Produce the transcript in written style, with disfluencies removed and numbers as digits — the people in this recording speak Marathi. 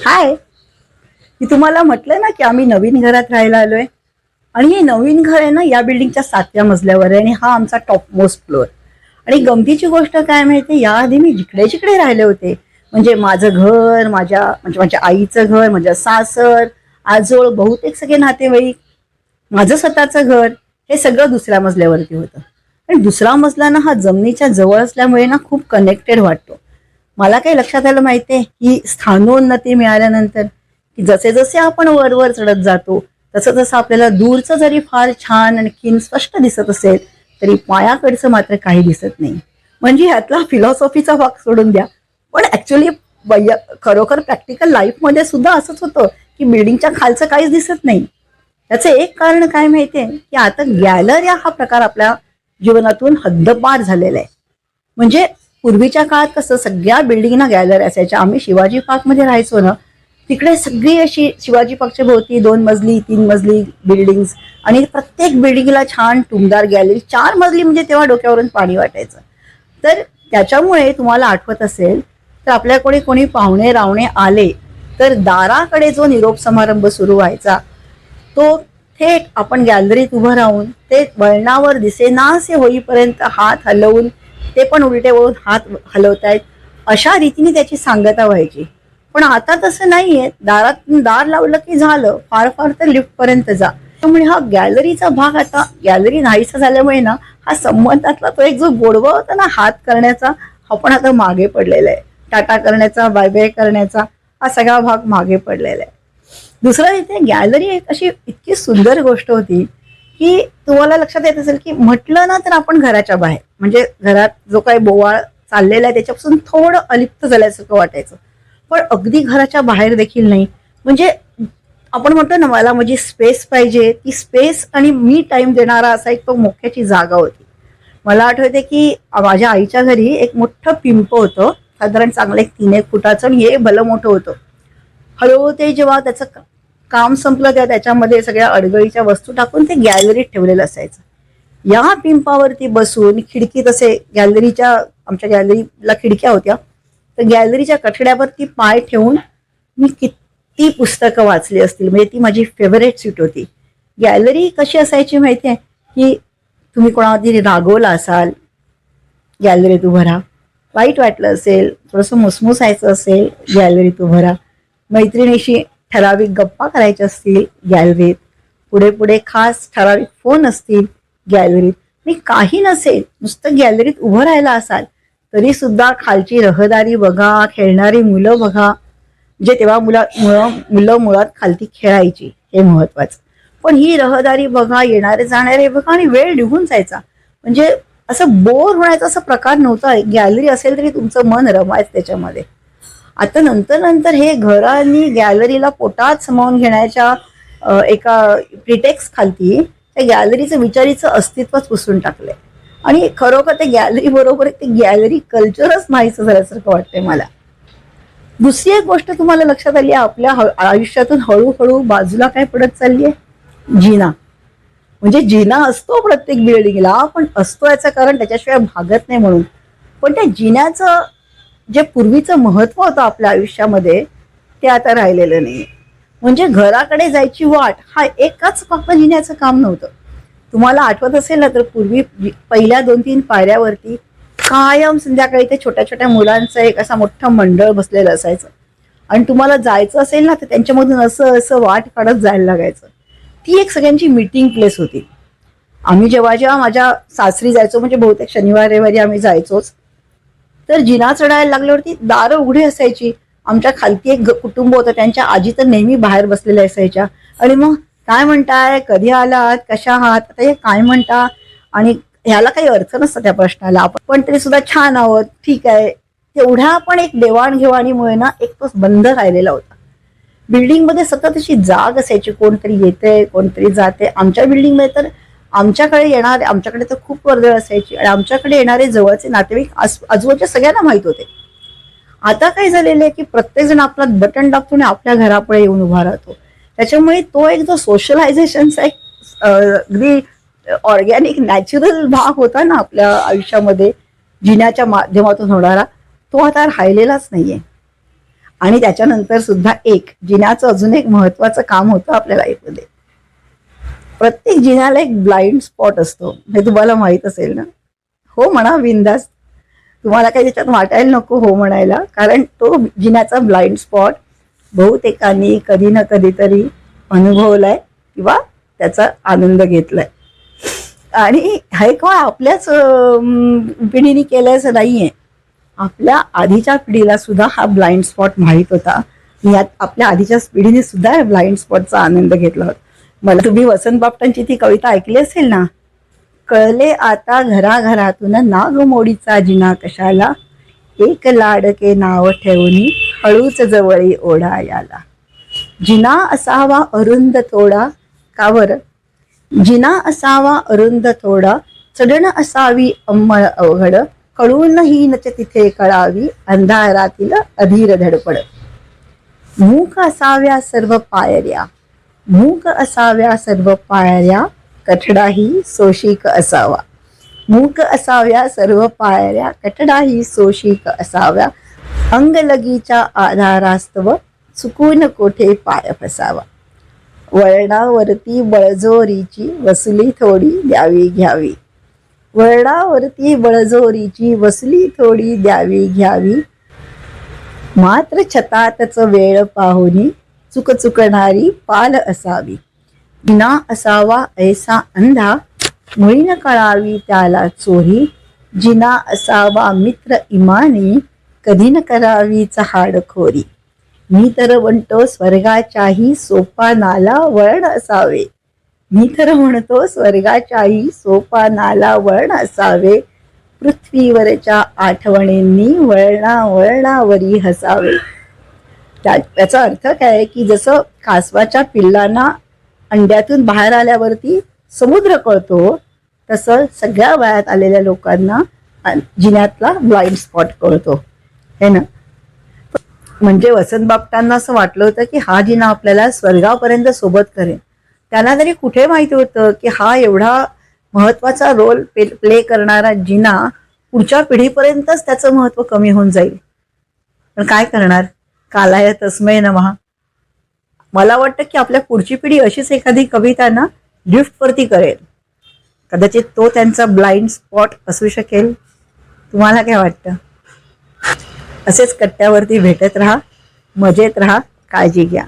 हाय. मी तुम्हाला म्हटलं ना की आम्ही नवीन घरात राहायला आलोय. आणि हे नवीन घर आहे ना या बिल्डिंगच्या 7व्या मजल्यावर आहे आणि हा आमचा टॉप मोस्ट फ्लोअर. आणि गमतीची गोष्ट काय माहिती, याआधी मी जिकडे जिकडे राहिले होते, म्हणजे माझं घर, माझ्या आईचं घर, माझ्या सासर आजोळ बहुतेक सगळे नातेवाईक, माझं स्वतःचं घर, हे सगळं दुसऱ्या मजल्यावरती होतं. आणि दुसरा मजला ना हा जमिनीच्या जवळ असल्यामुळे ना खूप कनेक्टेड वाटतो. मला काही लक्षात आलं माहितीये की स्थानोन्नती मिळाल्यानंतर की जसे जसे आपण वरवर चढत जातो तसं तसं आपल्याला दूरचं जरी फार छान आणखीन स्पष्ट दिसत असेल तरी पायाकडचं मात्र काही दिसत नाही. म्हणजे ह्यातला फिलॉसॉफीचा भाग सोडून द्या, पण ऍक्च्युली खरोखर प्रॅक्टिकल लाईफमध्ये सुद्धा असंच होतं की बिल्डिंगच्या खालचं काहीच दिसत नाही. त्याचं एक कारण काय माहितीये की आता गॅलऱ्या हा प्रकार आपल्या जीवनातून हद्दपार झालेला आहे. म्हणजे पूर्वीच्या काळात कसं सगळ्या बिल्डिंगना गॅलरी असायच्या. आम्ही शिवाजी पार्कमध्ये राहायचो ना, तिकडे सगळी अशी शिवाजी पार्कच्या भोवती 2 मजली 3 मजली बिल्डिंग्स आणि प्रत्येक बिल्डिंगला छान टुमदार गॅलरी. 4 मजली म्हणजे तेव्हा डोक्यावरून पाणी वाटायचं. तर त्याच्यामुळे तुम्हाला आठवत असेल तर आपल्याकडे कोणी पाहुणे रावणे आले तर दाराकडे जो निरोप समारंभ सुरू व्हायचा तो थेट आपण गॅलरीत उभं राहून ते वळणावर दिसेनासे होईपर्यंत हात हलवून, ते पण उलटे वळून हात हलवतायत अशा रीतीने त्याची सांगता व्हायची. पण आता तसं नाहीये. दारातून दार लावलं की झालं, फार फार तर लिफ्ट पर्यंत जा. त्यामुळे हा गॅलरीचा भाग, आता गॅलरी नाहीसा झाल्यामुळे ना हा संबंधातला तो एक जो गोडवा होता ना हात करण्याचा, हा पण आता मागे पडलेला आहे. टाटा करण्याचा, बाय बाय करण्याचा हा सगळा भाग मागे पडलेला आहे. दुसरं इथे गॅलरी एक अशी इतकी सुंदर गोष्ट होती की तुम्हाला लक्षात येत असेल की म्हटलं ना तर आपण घराच्या बाहेर, म्हणजे घरात जो काही बोवाळ चाललेला आहे त्याच्यापासून थोडं अलिप्त झाल्यासारखं वाटायचं. पण अगदी घराच्या बाहेर देखील नाही. म्हणजे आपण म्हणतो ना मला माझी स्पेस पाहिजे, ती स्पेस आणि मी टाइम देणारा असा एक तो मोक्याची जागा होती. मला आठवते की माझ्या आईच्या घरी एक मोठं पिंप होतं, साधारण चांगलं एक 3-1 फुटाचं, आणि हे भलं मोठं होतं. हळूहळू ते जेव्हा त्याचं काम संपलं तेव्हा त्याच्यामध्ये सगळ्या अडगळीच्या वस्तू टाकून ते गॅलरीत ठेवलेलं असायचं. या पिंपावरती बसून खिडकीत असे आमच्या गॅलरीला खिडक्या होत्या, तर गॅलरीच्या कठड्यावरती पाय ठेवून मी किती पुस्तकं वाचली असतील. म्हणजे ती माझी फेवरेट सीट होती. गॅलरी कशी असायची माहितीये की तुम्ही कोणावरती रागवला असाल, गॅलरीत उभं राहा. वाईट वाटलं असेल, थोडंसं मुसमुसायचं असेल, गॅलरीत उभं राहा. मैत्रिणीशी ठराविक गप्पा करायच्या असतील, गॅलरीत. पुढे पुढे खास ठराविक फोन असतील, गॅलरीत. मी काही नसेल, नुसतं गॅलरीत उभं राहायला असाल तरी सुद्धा खालची रहदारी बघा, खेळणारी मुलं बघा. म्हणजे तेव्हा मुलं मुळात खालती खेळायची, हे महत्वाचं. पण ही रहदारी बघा, येणारे जाणारे बघा, आणि वेळ निघून जायचा. म्हणजे असं बोर होण्याचा असा प्रकार नव्हता. गॅलरी असेल तरी तुमचं मन रमायचं त्याच्यामध्ये. आता नंतर नंतर हे घरांनी गॅलरीला पोटात सामावून घेण्याच्या एका प्रिटेक्स खालती त्या गॅलरीचं विचारीचं अस्तित्वच पुसून टाकलंय. आणि खरोखर ते गॅलरी बरोबर ते गॅलरी कल्चरच नाहीसं झाल्यासारखं वाटतंय मला. दुसरी एक गोष्ट तुम्हाला लक्षात आली, आपल्या आयुष्यातून हळूहळू बाजूला काय पडत चालली आहे? जिना. म्हणजे जिना असतो प्रत्येक बिल्डिंगला, पण असतो याचं कारण त्याच्याशिवाय भागत नाही म्हणून. पण त्या जिन्याचं जे पूर्वीचं महत्व होतं आपल्या आयुष्यामध्ये ते आता राहिलेलं नाही. म्हणजे घराकडे जायची वाट हा एकाच फक्त जिन्याचं काम नव्हतं. तुम्हाला आठवत असेल ना तर पूर्वी पहिल्या 2-3 पायऱ्यावरती कायम संध्याकाळी ते छोट्या छोट्या मुलांचं एक असं मोठं मंडळ बसलेलं असायचं. आणि तुम्हाला जायचं असेल ना तर त्यांच्यामधून असं असं वाट काढत जायला लागायचं. ती एक सगळ्यांची मीटिंग प्लेस होती. आम्ही जेव्हा जेव्हा माझ्या सासरी जायचो, म्हणजे बहुतेक शनिवार रविवारी आम्ही जायचोच, तर जिना चढायला लागल्यावरती दारं उघडी असायची. आमच्या खालती एक कुटुंब होतं, त्यांच्या आजी तर नेहमी बाहेर बसलेल्या असायच्या. आणि मग काय म्हणताय, कधी आलात, कशा आहात, आता हे काय म्हणता, आणि ह्याला काही अर्थ नसतं त्या प्रश्नाला, आपण पण तरी सुद्धा छान आहोत, ठीक आहे. तेवढ्या पण एक देवाणघेवाणीमुळे ना एक तो बंद राहिलेला होता. बिल्डिंगमध्ये सतत अशी जाग असायची, कोणतरी येते कोणतरी जाते. आमच्या बिल्डिंगमध्ये तर आमच्याकडे तर खूप वर्दळ असायची, आणि आमच्याकडे येणारे जवळचे नातेवाईक आजूबाजूच्या सगळ्यांना माहित होते. आता काय झालेलं आहे की प्रत्येक जण आपला बटन दाबतो आणि आपल्या घरापुढे येऊन उभा राहतो. त्याच्यामुळे तो एक जो सोशलायझेशनचा एक अगदी ऑर्गॅनिक नॅचरल भाग होता ना आपल्या आयुष्यामध्ये जिन्याच्या माध्यमातून होणारा, तो आता राहिलेलाच नाहीये. आणि त्याच्यानंतर सुद्धा जिन्याचं अजून एक महत्वाचं काम होतं आपल्या लाईफमध्ये. प्रत्येक जिन्याला एक ब्लाइंड स्पॉट असतो, हे तुम्हाला माहित असेल ना. हो म्हणा बिंदास, तुम्हाला काही त्याच्यात वाटायला नको हो म्हणायला, कारण तो जिन्याचा ब्लाइंड स्पॉट बहुतेकांनी कधी ना कधीतरी अनुभवलाय किंवा त्याचा आनंद घेतलाय. आणि हे काय आपल्याच पिढीने केलंय असं नाहीये, आपल्या आधीच्या पिढीला सुद्धा हा ब्लाइंड स्पॉट माहीत होता. यात आपल्या आधीच्या पिढीने सुद्धा ब्लाइंड स्पॉटचा आनंद घेतला होता. मला तुम्ही वसंत बापटांची ती कविता ऐकली असेल ना, कळले आता घराघरातून नागमोडीचा जिना कशाला, एक लाडके नाव ठेवून हळूच जवळी ओढा याला. जिना असावा अरुंद थोडा, का बरं? जिना असावा अरुंद थोडा, चढण असावी अंमळ अवघड, कळूनही नच तिथे कळावी अंधारातील अधीर धडपड. मूक असाव्या सर्व पायऱ्या, मूक असाव्या सर्व पायऱ्या, कठडाही सोशिक असावा. मूक असाव्या सर्व पायऱ्या, कठडाही सोशिक असाव्या, अंगलगीच्या आधारास्तव चुकून कोठे पाय फसावा. वळणावरती बळजोरीची वसुली थोडी द्यावी घ्यावी, वळणावरती बळजोरीची वसुली थोडी द्यावी घ्यावी, मात्र छतातच वेळ पाहुनी चुकणारी पाल असावी. जिना असावा ऐसा अंधा, मुळी न कळावी त्याला चोरी, जिना असावा मित्र इमानी, कधी न करावी चहाडखोरी. मी तर म्हणतो स्वर्गाच्याही सोपानाला वळण असावे, मी तर म्हणतो स्वर्गाच्याही सोपानाला वळण असावे, पृथ्वीवरच्या आठवणींनी वळणावरी हसावे. त्याचा अर्थ काय की जसं कासवाच्या पिल्लांना अंड्यातून बाहेर आल्यावरती समुद्र कळतो, तसं सगळ्या वयात आलेल्या लोकांना जिन्यातला ब्लाइंड स्पॉट कळतो, है ना. म्हणजे वसंत बापटांना असं वाटलं होतं की हा जिना आपल्याला स्वर्गापर्यंत सोबत करेल. त्यांना तरी कुठे माहिती होतं की हा एवढा महत्वाचा रोल प्ले करणारा जिना पुढच्या पिढीपर्यंतच त्याचं महत्व कमी होऊन जाईल. पण काय करणार, कालाय तस्मै नमः. मला वाटतं की आपल्या पुढची पिढी अशीच एखादी कविता ना लिफ्टवरती करेल, कदाचित तो त्यांचा ब्लाइंड स्पॉट असू शकेल. तुम्हाला काय वाटतं? असेच कट्ट्यावरती भेटत राहा, मजेत राहा, काळजी घ्या.